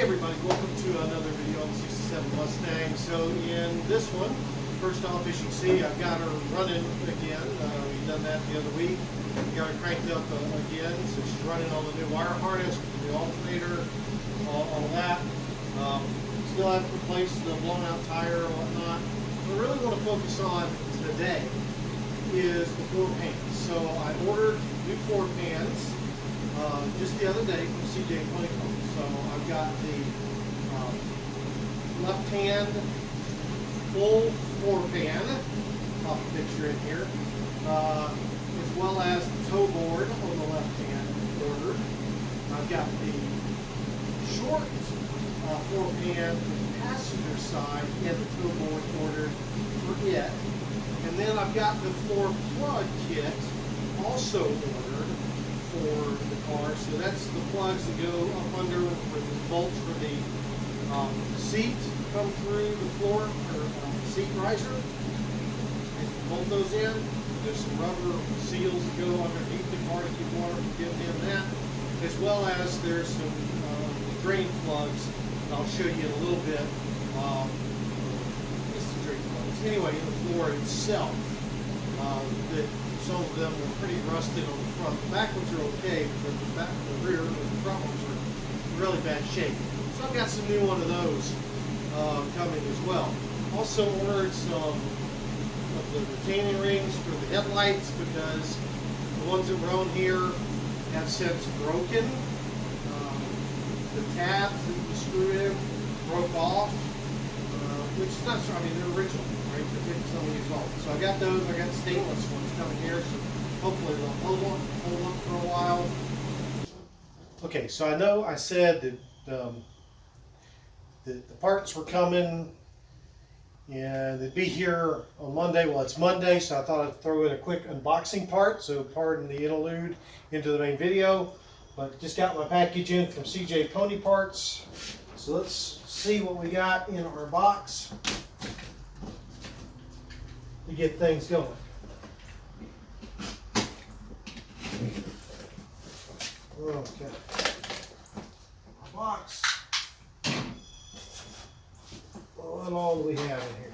everybody, welcome to another video on the 67 Mustang. So in this one, first off, as you can see, I've got her running again. We've done that the other week. We got her cranked up again, so she's running on the new wire harness with the new alternator, all that. Still haven't replaced the blown out tire or whatnot. What I really want to focus on today is the floor pans. So I ordered new floor pans just the other day from CJ Honeycomb. So I've got the left-hand full floor pan, pop a picture in here, as well as the toe board on the left-hand ordered. I've got the short floor pan for the passenger side and the toe board ordered for it. And then I've got the floor plug kit also ordered for the car. So that's the plugs that go up under for the bolts for the seat come through the floor, or seat riser. And bolt those in. There's some rubber seals that go underneath the car to keep water from getting in that. As well as there's some drain plugs. I'll show you in a little bit. It's the drain plugs. Anyway, in the floor itself, that some of them are pretty rusted on the front. The back ones are okay, but the rear and the front ones are in really bad shape. So I've got some new one of those coming as well. Also ordered some of the retaining rings for the headlights because the ones that were on here have since broken. The tabs that you screw in broke off, which is not, I mean, they're original, right? They're 50-some years old. So I got those. I got stainless ones coming here, so hopefully they'll hold up for a while. Okay, so I know I said that the parts were coming and they'd be here on Monday. Well, it's Monday, so I thought I'd throw in a quick unboxing part, so pardon the interlude into the main video. But just got my package in from CJ Pony Parts. So let's see what we got in our box to get things going. Okay. Box. What all do we have in here?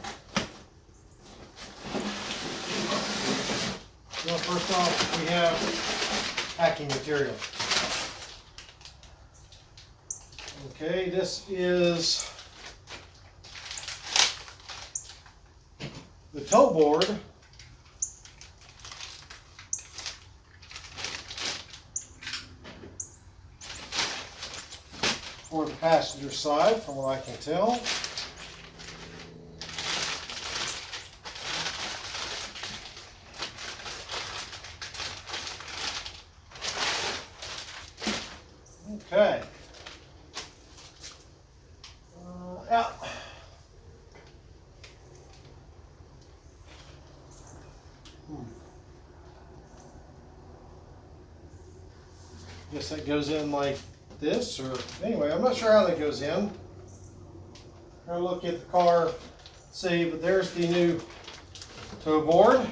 Well, first off, we have packing material. Okay, this is the toe board for the passenger side, from what I can tell. Okay. Out. Guess that goes in like this, or anyway, I'm not sure how that goes in. Try to look at the car, see, but there's the new toe board.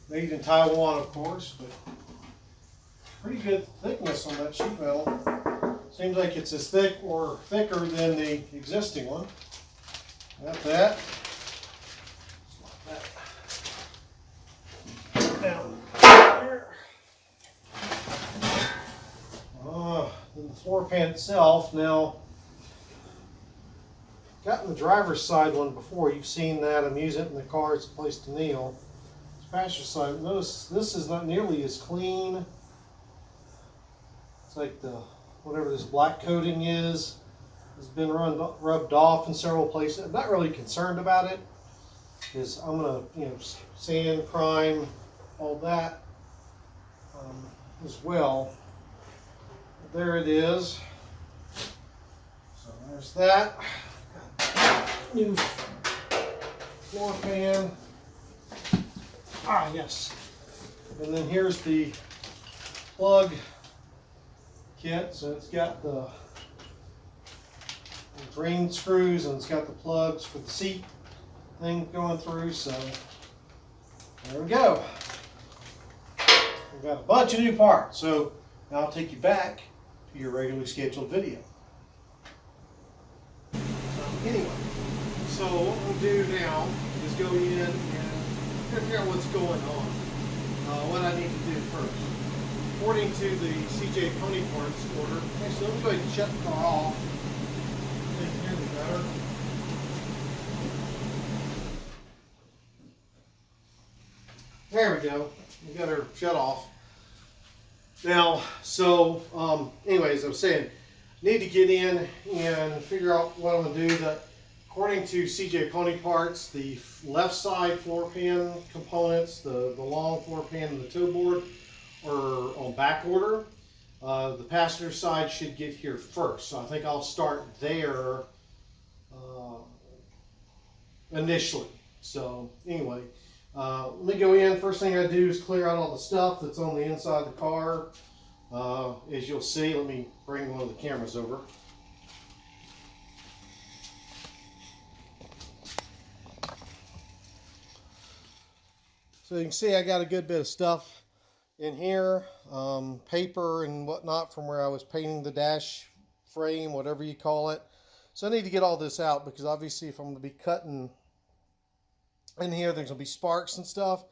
Made in Taiwan, of course, but pretty good thickness on that sheet metal. Seems like it's as thick or thicker than the existing one. Got that. Down there. Then the floor pan itself. Now, got in the driver's side one before. You've seen that. I'm using it in the car. It's a place to kneel. This passenger side. Notice this is not nearly as clean. It's like the whatever this black coating is has been rubbed off in several places. I'm not really concerned about it because I'm gonna, sand, prime, all that as well. But there it is. So there's that. New floor pan. Ah, yes. And then here's the plug kit. So it's got the drain screws and it's got the plugs for the seat thing going through. So there we go. I've got a bunch of new parts, so now I'll take you back to your regularly scheduled video. Anyway, so what we'll do now is go in and figure out what's going on. What I need to do first. According to the CJ Pony Parts order, actually let me go ahead and shut the car off. I think hear me better. There we go. We got her shut off. Now, so anyways, I was saying, need to get in and figure out what I'm going to do. That according to CJ Pony Parts, the left side floor pan components, the long floor pan and the toe board, are on back order. The passenger side should get here first, so I think I'll start there initially. So anyway, let me go in. First thing I do is clear out all the stuff that's on the inside of the car. As you'll see, let me bring one of the cameras over. So you can see I got a good bit of stuff in here, paper and whatnot from where I was painting the dash frame, whatever you call it. So I need to get all this out because obviously if I'm going to be cutting in here, there's going to be sparks and stuff,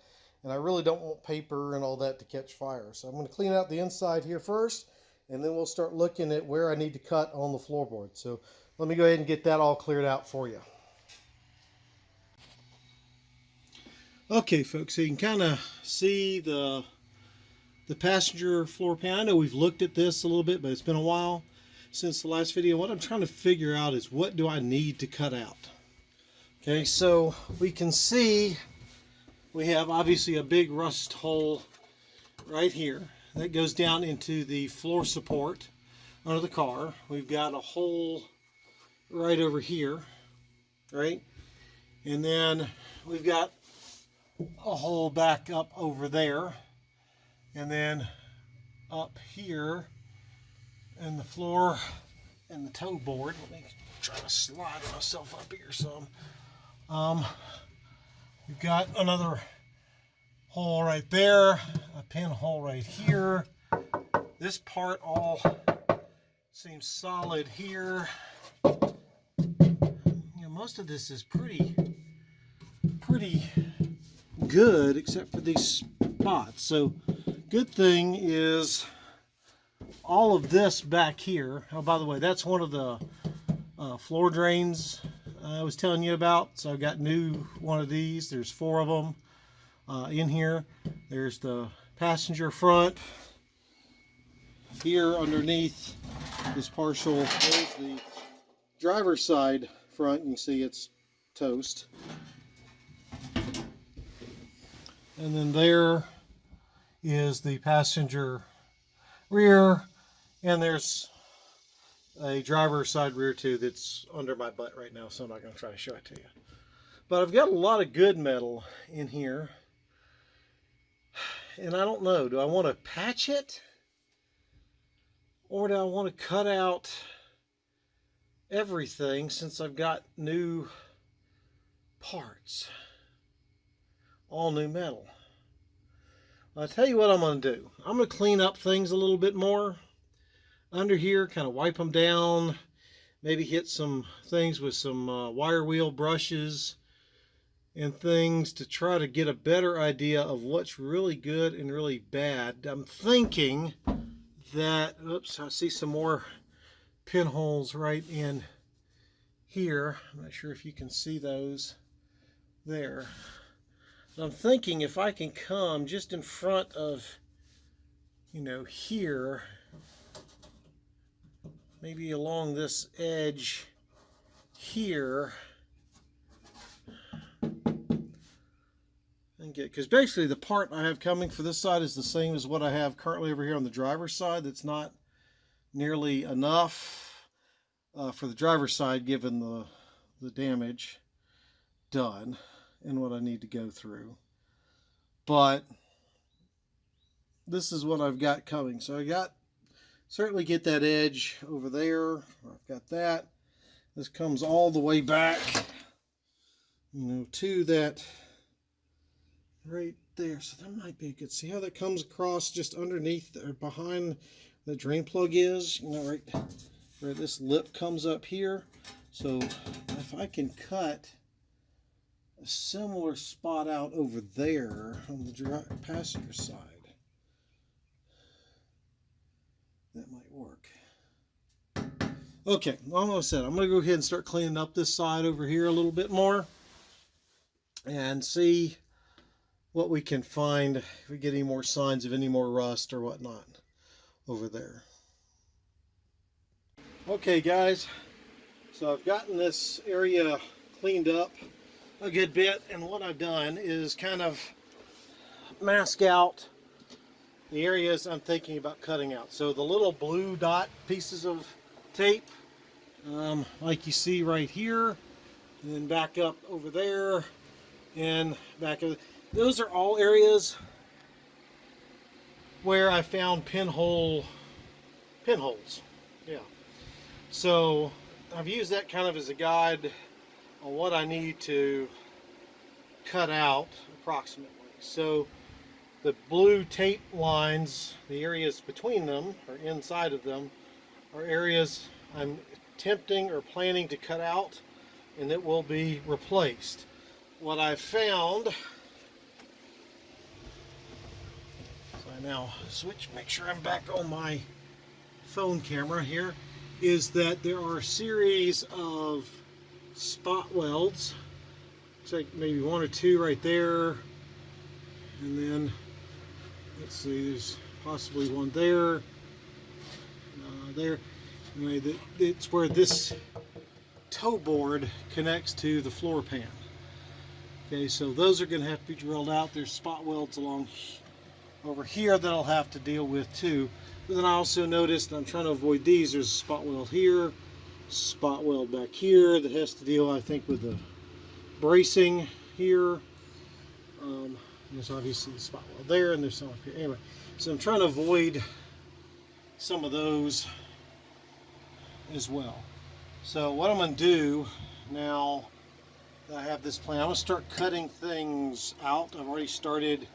and I really don't want paper and all that to catch fire. So I'm going to clean out the inside here first, and then we'll start looking at where I need to cut on the floorboard. So let me go ahead and get that all cleared out for you. Okay, folks, so you can kind of see the passenger floor pan. I know we've looked at this a little bit, but it's been a while since the last video. What I'm trying to figure out is what do I need to cut out. Okay, so we can see we have obviously a big rust hole right here that goes down into the floor support under the car. We've got a hole right over here, right? And then we've got a hole back up over there, and then up here in the floor and the toe board. Let me try to slide myself up here some. We've got another hole right there, a pinhole right here. This part all seems solid here. You know, most of this is pretty good except for these spots. So good thing is all of this back here. Oh, by the way, that's one of the floor drains I was telling you about. So I got new one of these. There's 4 of them in here. There's the passenger front here underneath this partial. There's the driver's side front. You can see it's toast. And then there is the passenger rear, and there's a driver's side rear too that's under my butt right now, so I'm not going to try to show it to you. But I've got a lot of good metal in here, and I don't know, do I want to patch it, or do I want to cut out everything since I've got new parts? All new metal. I'll tell you what I'm going to do. I'm going to clean up things a little bit more under here, kind of wipe them down, maybe hit some things with some wire wheel brushes and things to try to get a better idea of what's really good and really bad. I'm thinking that, oops, I see some more pinholes right in here. I'm not sure if you can see those there. I'm thinking if I can come just in front of, you know, here, maybe along this edge here, and get, because basically the part I have coming for this side is the same as what I have currently over here on the driver's side. That's not nearly enough for the driver's side given the damage done and what I need to go through. But this is what I've got coming. So I got, certainly get that edge over there. I've got that. This comes all the way back, you know, to that right there. So that might be good. See how that comes across just underneath or behind the drain plug is? You know, right where this lip comes up here. So if I can cut a similar spot out over there on the passenger side, that might work. Okay, like I said, I'm going to go ahead and start cleaning up this side over here a little bit more and see what we can find, if we get any more signs of any more rust or whatnot over there. Okay guys, so I've gotten this area cleaned up a good bit, and what I've done is kind of mask out the areas I'm thinking about cutting out. So the little blue dot pieces of tape, like you see right here, and then back up over there, and back over. Those are all areas where I found pinholes. Yeah. So I've used that kind of as a guide on what I need to cut out approximately. So the blue tape lines, the areas between them or inside of them, are areas I'm attempting or planning to cut out and that will be replaced. What I've found, so I now switch, make sure I'm back on my phone camera here, is that there are a series of spot welds. Looks like maybe one or two right there, and then let's see, there's possibly one there, there. Anyway, it's where this toe board connects to the floor pan. Okay, so those are going to have to be drilled out. There's spot welds along over here that I'll have to deal with too. But then I also noticed, and I'm trying to avoid these, there's a spot weld here, spot weld back here that has to deal, I think, with the bracing here. There's obviously the spot weld there, and there's some up here. Anyway, so I'm trying to avoid some of those as well. So what I'm going to do now that I have this plan, I'm going to start cutting things out. I've already started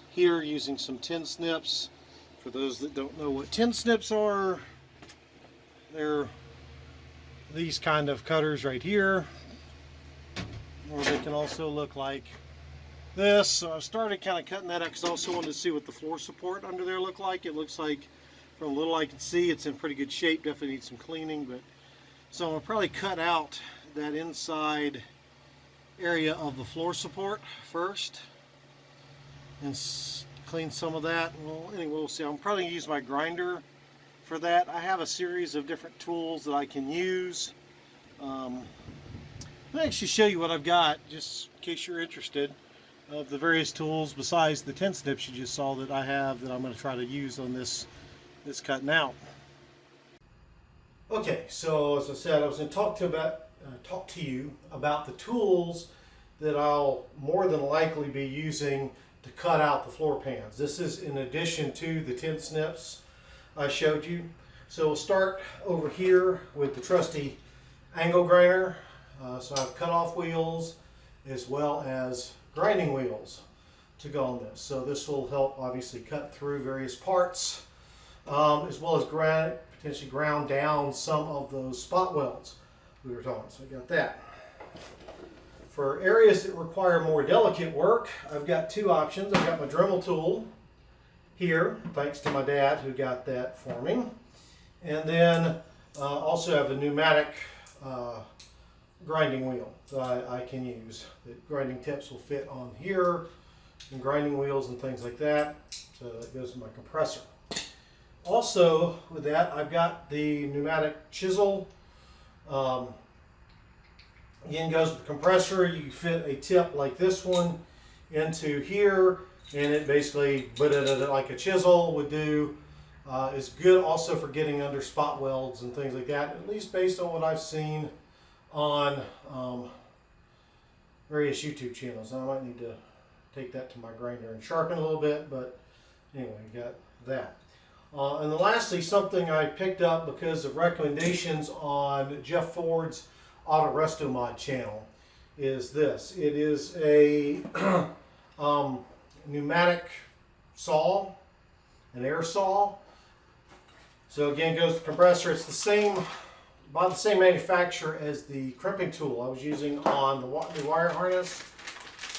here using some tin snips. For those that don't know what tin snips are, they're these kind of cutters right here, or they can also look like this. So I started kind of cutting that out because I also wanted to see what the floor support under there looked like. It looks like, from little I can see, it's in pretty good shape. Definitely needs some cleaning, but so I'm gonna probably cut out that inside area of the floor support first and clean some of that. Well, anyway, we'll see. I'm probably gonna use my grinder for that. I have a series of different tools that I can use. I'll actually show you what I've got, just in case you're interested, of the various tools besides the tin snips you just saw that I have that I'm going to try to use on this cutting out. Okay, so as I said, I was going to talk to you about the tools that I'll more than likely be using to cut out the floor pans. This is in addition to the tin snips I showed you. So we'll start over here with the trusty angle grinder. So I've cut off wheels as well as grinding wheels to go on this. So this will help obviously cut through various parts, as well as potentially ground down some of those spot welds we were talking. So I got that. For areas that require more delicate work, I've got two options. I've got my Dremel tool here, thanks to my dad who got that for me. And then also have a pneumatic grinding wheel that I can use. The grinding tips will fit on here, and grinding wheels and things like that. So that goes in my compressor. Also with that, I've got the pneumatic chisel. Again, goes with the compressor. You fit a tip like this one into here, and it basically, like a chisel would do, is good also for getting under spot welds and things like that, at least based on what I've seen on various YouTube channels. Now I might need to take that to my grinder and sharpen a little bit, but anyway, you got that. And then lastly, something I picked up because of recommendations on Jeff Ford's Auto Resto Mod channel is this. It is a pneumatic saw, an air saw. So again, goes the compressor. It's the same, by the same manufacturer as the crimping tool I was using on the wire harness.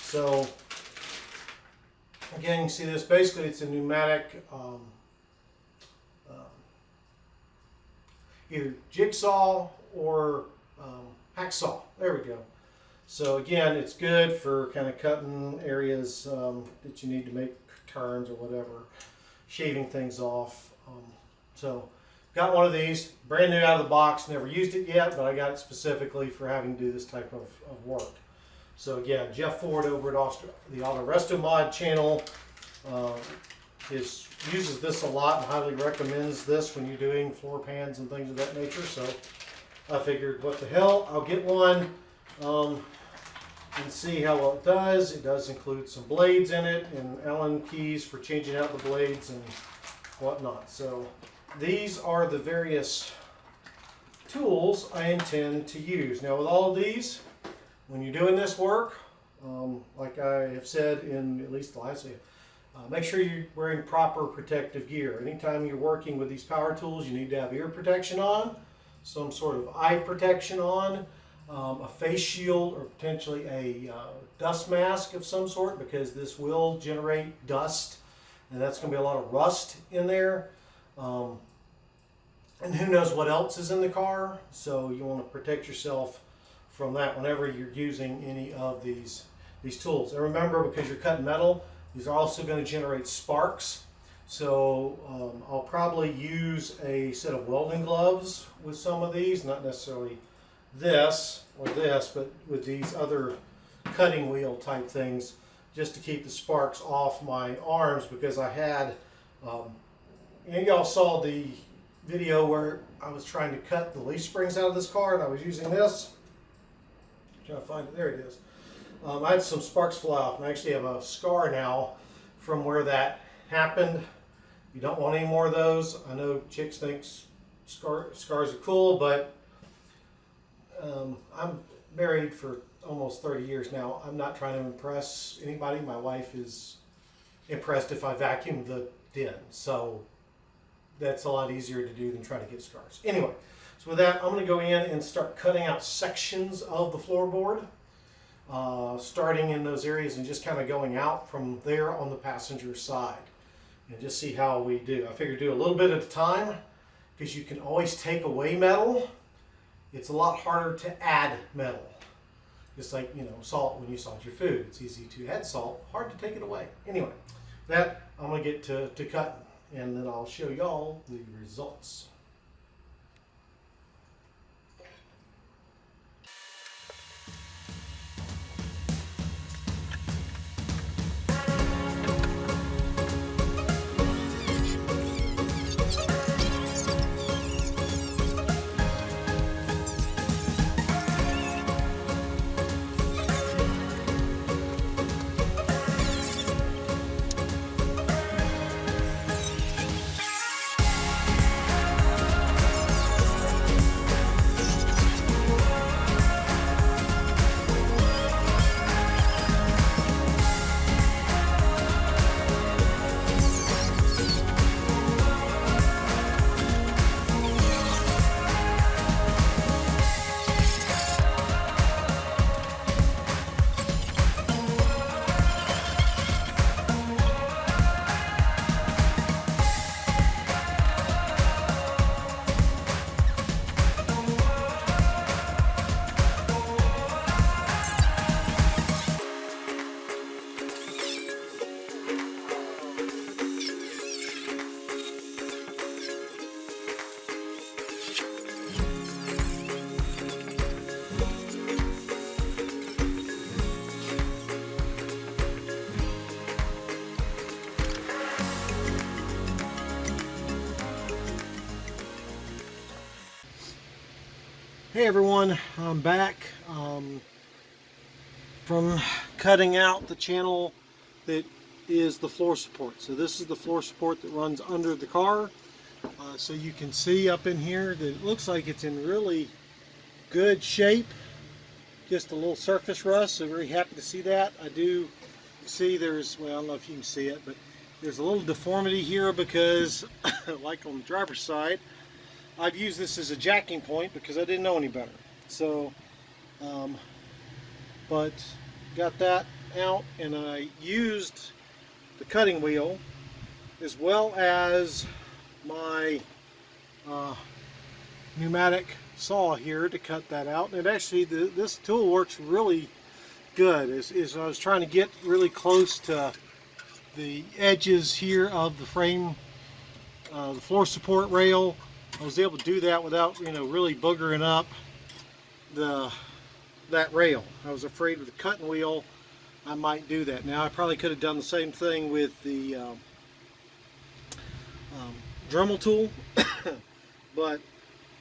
So again, you can see this. Basically, it's a pneumatic either jigsaw or hacksaw. There we go. So again, it's good for kind of cutting areas that you need to make turns or whatever, shaving things off. So got one of these, brand new out of the box, never used it yet, but I got it specifically for having to do this type of work. So again, Jeff Ford over at the Auto Resto Mod channel uses this a lot and highly recommends this when you're doing floor pans and things of that nature. So I figured, what the hell, I'll get one and see how well it does. It does include some blades in it and Allen keys for changing out the blades and whatnot. So these are the various tools I intend to use. Now with all of these, when you're doing this work, like I have said in at least the last video, make sure you're wearing proper protective gear. Anytime you're working with these power tools, you need to have ear protection on, some sort of eye protection on, a face shield, or potentially a dust mask of some sort, because this will generate dust and that's going to be a lot of rust in there. And who knows what else is in the car, so you want to protect yourself from that whenever you're using any of these tools. And remember, because you're cutting metal, these are also going to generate sparks. So I'll probably use a set of welding gloves with some of these, not necessarily this or this, but with these other cutting wheel type things, just to keep the sparks off my arms, because I had, and y'all saw the video where I was trying to cut the leaf springs out of this car and I was using this. I'm trying to find it, there it is. I had some sparks fly off, and I actually have a scar now from where that happened. You don't want any more of those. I know chicks think scars are cool, but I'm married for almost 30 years now. I'm not trying to impress anybody. My wife is impressed if I vacuum the den, so that's a lot easier to do than trying to get scars. Anyway, so with that, I'm going to go in and start cutting out sections of the floorboard, starting in those areas and just kind of going out from there on the passenger side, and just see how we do. I figure do a little bit at a time, because you can always take away metal. It's a lot harder to add metal. Just like, you know, salt, when you salt your food, it's easy to add salt, hard to take it away. Anyway, that I'm going to get to cutting, and then I'll show y'all the results. Hey everyone, I'm back from cutting out the channel that is the floor support. So this is the floor support that runs under the car. So you can see up in here that it looks like it's in really good shape. Just a little surface rust, so very happy to see that. I do You see there's, well, I don't know if you can see it, but there's a little deformity here because like on the driver's side, I've used this as a jacking point because I didn't know any better. So, but got that out, and I used the cutting wheel as well as my pneumatic saw here to cut that out. And actually this tool works really good. Is I was trying to get really close to the edges here of the frame, the floor support rail. I was able to do that without, you know, really boogering up that rail. I was afraid with the cutting wheel I might do that. Now I probably could have done the same thing with the Dremel tool, but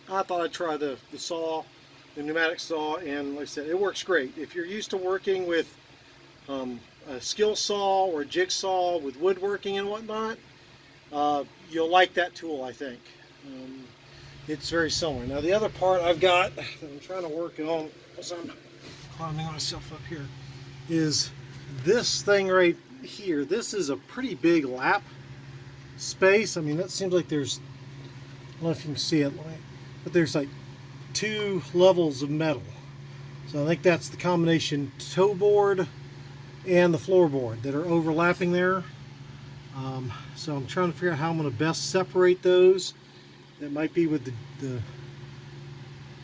I thought I'd try the saw, the pneumatic saw, and like I said, it works great. If you're used to working with a skill saw or a jigsaw with woodworking and whatnot, you'll like that tool, I think. It's very similar. Now the other part I've got that I'm trying to work on as I'm climbing myself up here is this thing right here. This is a pretty big lap space. I mean, that seems like there's, I don't know if you can see it, but there's like 2 levels of metal. So I think that's the combination toe board and the floorboard that are overlapping there. So I'm trying to figure out how I'm going to best separate those. That might be with the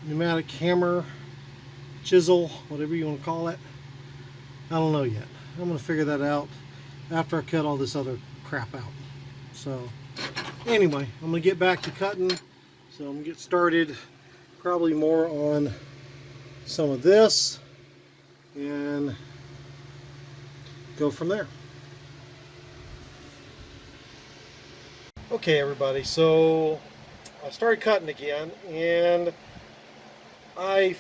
pneumatic hammer, chisel, whatever you want to call it. I don't know yet. I'm going to figure that out after I cut all this other crap out. So anyway, I'm going to get back to cutting. So I'm going to get started probably more on some of this and go from there. Okay everybody, so I started cutting again and I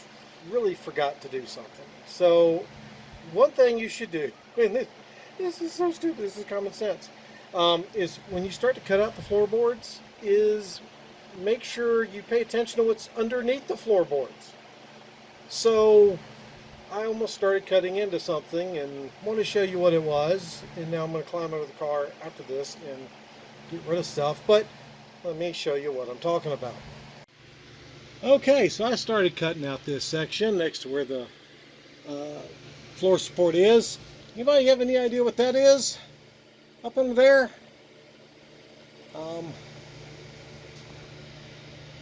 really forgot to do something. So one thing you should do, and this is so stupid, this is common sense, is when you start to cut out the floorboards, is make sure you pay attention to what's underneath the floorboards. So I almost started cutting into something and want to show you what it was, and now I'm going to climb out of the car after this and get rid of stuff, but let me show you what I'm talking about. Okay, so I started cutting out this section next to where the floor support is. Anybody have any idea what that is? Up under there?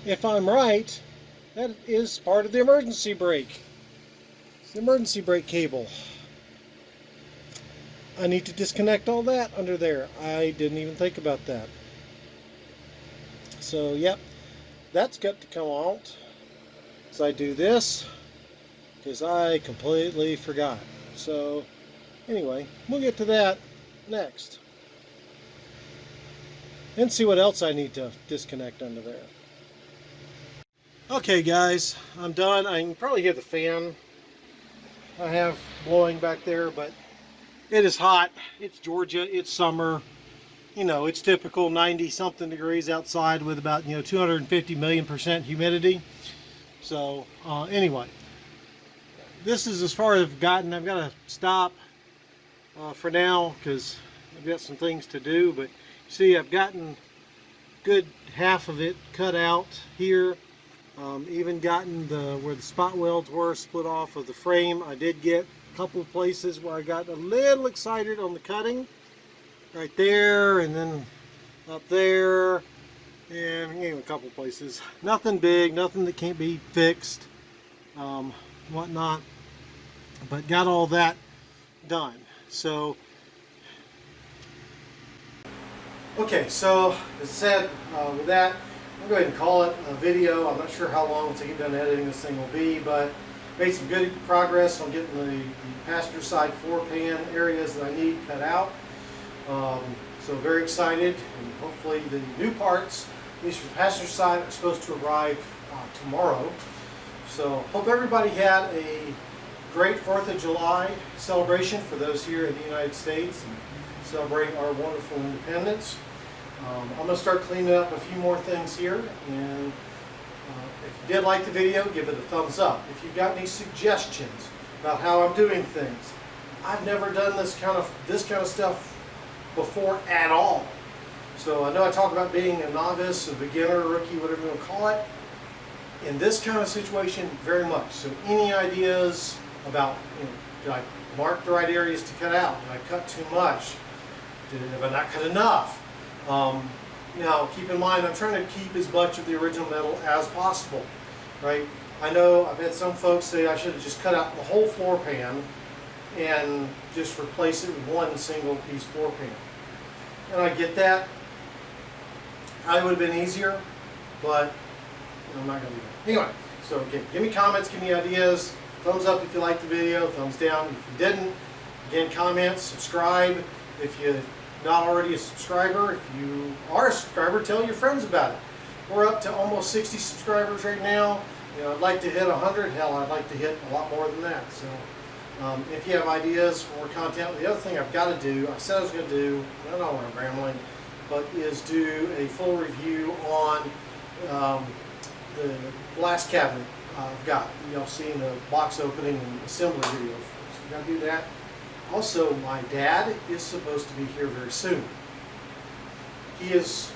If I'm right, that is part of the emergency brake. It's the emergency brake cable. I need to disconnect all that under there. I didn't even think about that. So, yep, that's got to come out. So I do this because I completely forgot. So, anyway, we'll get to that next. And see what else I need to disconnect under there. Okay guys, I'm done. I can probably hear the fan I have blowing back there, but it is hot. It's Georgia, it's summer. You know, it's typical 90 something degrees outside with about, 250 million% humidity. So anyway, this is as far as I've gotten. I've got to stop for now because I've got some things to do, but see, I've gotten good half of it cut out here. Even gotten where the spot welds were split off of the frame. I did get a couple of places where I got a little excited on the cutting. Right there, and then up there, and a couple of places. Nothing big, nothing that can't be fixed, whatnot. But got all that done. So, okay, so as I said, with that, I'll go ahead and call it a video. I'm not sure how long until I get done editing this thing will be, but made some good progress on getting the passenger side floor pan areas that I need cut out. So very excited, and hopefully the new parts, at least for the passenger side, are supposed to arrive tomorrow. So hope everybody had a great 4th of July celebration for those here in the United States and celebrating our wonderful independence. I'm going to start cleaning up a few more things here, and if you did like the video, give it a thumbs up. If you've got any suggestions about how I'm doing things, I've never done this kind of stuff before at all. So I know I talk about being a novice, a beginner, a rookie, whatever you want to call it. In this kind of situation, very much. So any ideas about, did I mark the right areas to cut out? Did I cut too much? Have I not cut enough? Now, keep in mind, I'm trying to keep as much of the original metal as possible, right? I know I've had some folks say I should have just cut out the whole floor pan and just replace it with one single piece floor pan. And I get that. Probably would have been easier, but I'm not going to do that. Anyway, so again, give me comments, give me ideas. Thumbs up if you liked the video, thumbs down if you didn't. Again, comment, subscribe. If you're not already a subscriber, if you are a subscriber, tell your friends about it. We're up to almost 60 subscribers right now. I'd like to hit 100. Hell, I'd like to hit a lot more than that. So if you have ideas for more content, the other thing I've got to do, I said I was going to do, I don't know where I'm rambling, but is do a full review on the glass cabinet I've got. Y'all seen the box opening and assembly video. So we got to do that. Also, my dad is supposed to be here very soon. He is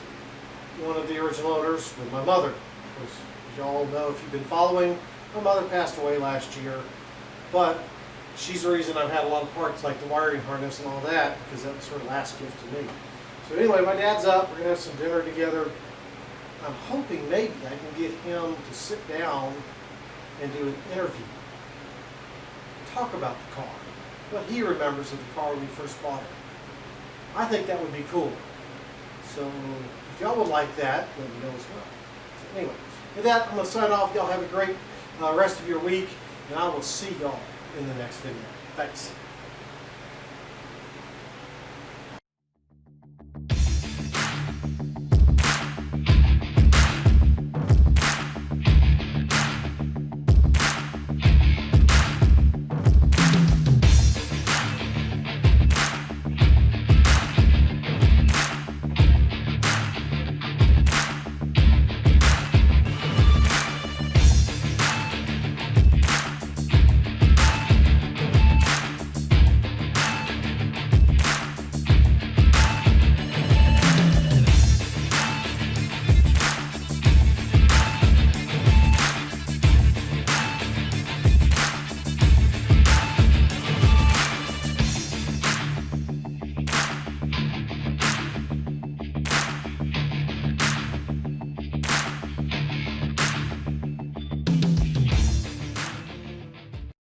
one of the original owners with my mother. As y'all know, if you've been following, my mother passed away last year, but she's the reason I've had a lot of parts like the wiring harness and all that, because that was her last gift to me. So anyway, my dad's up. We're going to have some dinner together. I'm hoping maybe I can get him to sit down and do an interview. Talk about the car. What he remembers of the car when we first bought it. I think that would be cool. So if y'all would like that, let me know as well. So anyway, with that, I'm going to sign off. Y'all have a great rest of your week, and I will see y'all in the next video. Thanks.